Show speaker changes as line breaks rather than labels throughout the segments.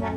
Hi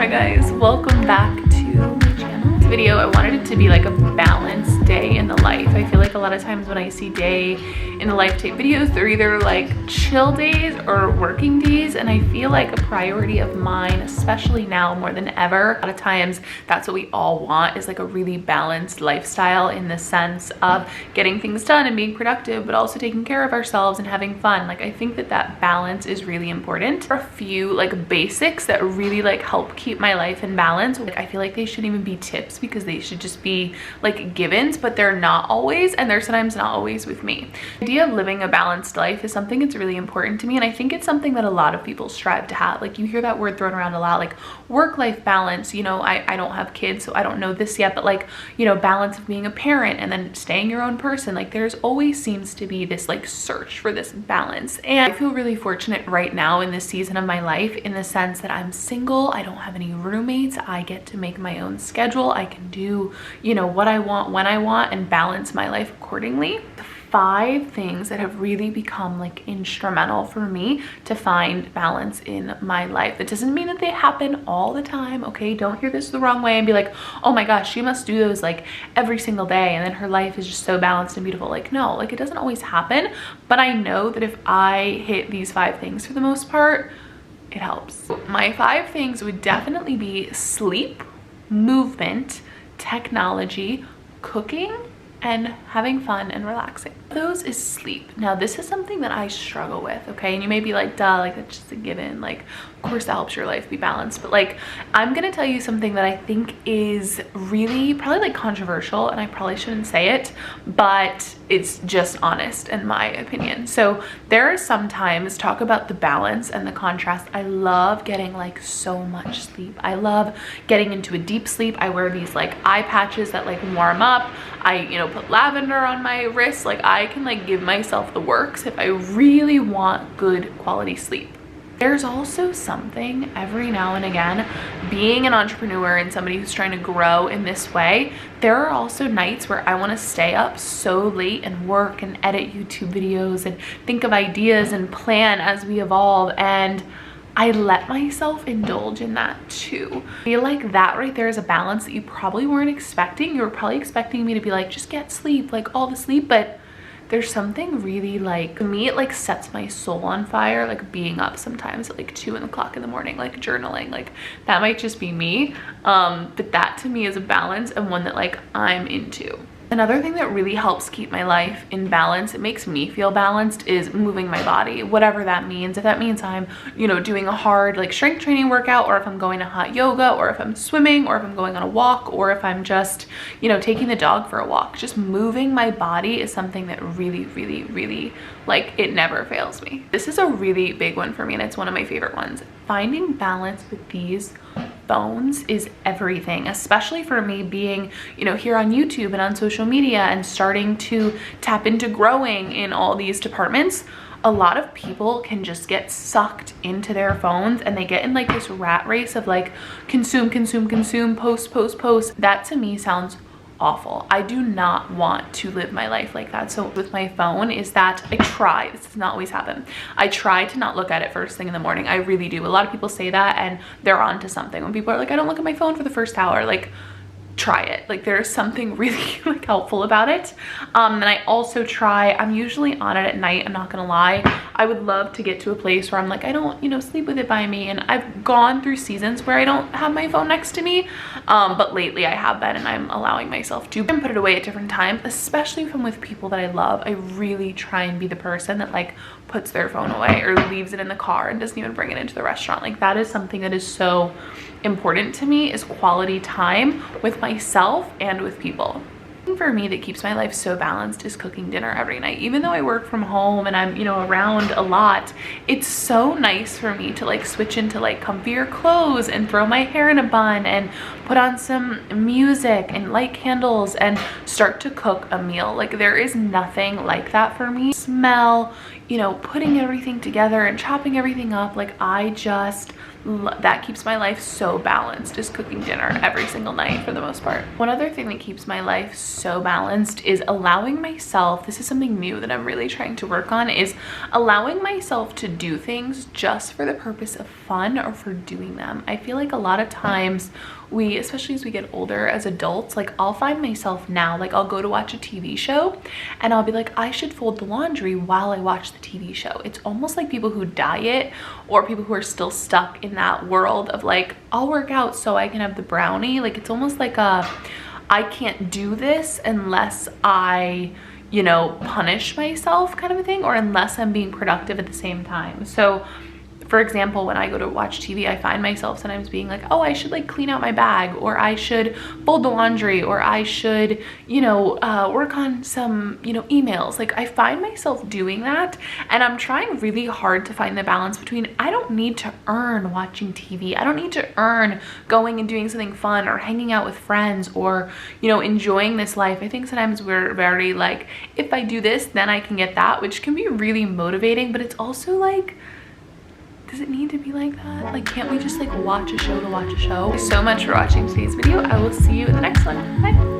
guys, welcome back to my channel. This video, I wanted it to be like a balanced day in the life. I feel like a lot of times when I see day in the life type videos, they're either like chill days or working days, and I feel like a priority of mine, especially now more than ever, a lot of times that's what we all want, is like a really balanced lifestyle in the sense of getting things done and being productive, but also taking care of ourselves and having fun. Like I think that that balance is really important. There are a few like basics that really like help keep my life in balance. Like I feel like they shouldn't even be tips because they should just be like givens, but they're not always, and they're sometimes not always with me. The idea of living a balanced life is something that's really important to me, and I think it's something that a lot of people strive to have. Like you hear that word thrown around a lot, like work-life balance. You know, I don't have kids, so I don't know this yet, but like, you know, balance of being a parent and then staying your own person. Like there's always seems to be this like search for this balance, and I feel really fortunate right now in this season of my life in the sense that I'm single, I don't have any roommates, I get to make my own schedule, I can do, you know, what I want when I want and balance my life accordingly. 5 things that have really become like instrumental for me to find balance in my life. That doesn't mean that they happen all the time, okay? Don't hear this the wrong way and be like, oh my gosh, she must do those like every single day and then her life is just so balanced and beautiful. Like no, like it doesn't always happen, but I know that if I hit these 5 things for the most part, it helps. My 5 things would definitely be sleep, movement, technology, cooking, and having fun and relaxing. Those is sleep. Now this is something that I struggle with, okay? And you may be like, duh, like that's just a given. Like of course that helps your life be balanced, but like I'm gonna tell you something that I think is really probably like controversial, and I probably shouldn't say it, but it's just honest in my opinion. So there are sometimes, talk about the balance and the contrast, I love getting like so much sleep. I love getting into a deep sleep. I wear these like eye patches that like warm up. I, you know, put lavender on my wrist. Like I can like give myself the works if I really want good quality sleep. There's also something every now and again, being an entrepreneur and somebody who's trying to grow in this way, there are also nights where I want to stay up so late and work and edit YouTube videos and think of ideas and plan as we evolve, and I let myself indulge in that too. I feel like that right there is a balance that you probably weren't expecting. You were probably expecting me to be like, just get sleep, like all the sleep, but there's something really like, for me, it like sets my soul on fire, like being up sometimes at like 2 o'clock in the morning, like journaling. Like that might just be me, but that to me is a balance and one that like I'm into. Another thing that really helps keep my life in balance, it makes me feel balanced, is moving my body, whatever that means. If that means I'm, you know, doing a hard like strength training workout, or if I'm going to hot yoga, or if I'm swimming, or if I'm going on a walk, or if I'm just, you know, taking the dog for a walk, just moving my body is something that really like, it never fails me. This is a really big one for me, and it's one of my favorite ones. Finding balance with these phones is everything, especially for me being, you know, here on YouTube and on social media and starting to tap into growing in all these departments. A lot of people can just get sucked into their phones and they get in like this rat race of like consume, post. That to me sounds awful. I do not want to live my life like that. So with my phone is that I try, this does not always happen, I try to not look at it first thing in the morning. I really do. A lot of people say that and they're onto something. When people are like, I don't look at my phone for the first hour, like try it. Like there's something really like helpful about it. And I also try, I'm usually on it at night, I'm not gonna lie. I would love to get to a place where I'm like, I don't, you know, sleep with it by me. And I've gone through seasons where I don't have my phone next to me, but lately I have been, and I'm allowing myself to put it away at different times, especially if I'm with people that I love. I really try and be the person that like puts their phone away or leaves it in the car and doesn't even bring it into the restaurant. Like that is something that is so important to me, is quality time with myself and with people. For me, that keeps my life so balanced is cooking dinner every night. Even though I work from home and I'm, you know, around a lot, it's so nice for me to like switch into like comfier clothes and throw my hair in a bun and put on some music and light candles and start to cook a meal. Like there is nothing like that for me. Smell, you know, putting everything together and chopping everything up, like I just, that keeps my life so balanced, is cooking dinner every single night for the most part. One other thing that keeps my life so balanced is allowing myself, this is something new that I'm really trying to work on, is allowing myself to do things just for the purpose of fun or for doing them. I feel like a lot of times we, especially as we get older as adults, like I'll find myself now, like I'll go to watch a TV show and I'll be like, I should fold the laundry while I watch the TV show. It's almost like people who diet or people who are still stuck in that world of like, I'll work out so I can have the brownie. Like it's almost like a, I can't do this unless I, you know, punish myself kind of a thing, or unless I'm being productive at the same time. So for example, when I go to watch TV, I find myself sometimes being like, oh, I should like clean out my bag, or I should fold the laundry, or I should, you know, work on some, you know, emails. Like I find myself doing that, and I'm trying really hard to find the balance between, I don't need to earn watching TV. I don't need to earn going and doing something fun or hanging out with friends or, you know, enjoying this life. I think sometimes we're very like, if I do this, then I can get that, which can be really motivating, but it's also like, does it need to be like that? Like, can't we just like watch a show to watch a show? Thank you so much for watching today's video. I will see you in the next one. Bye.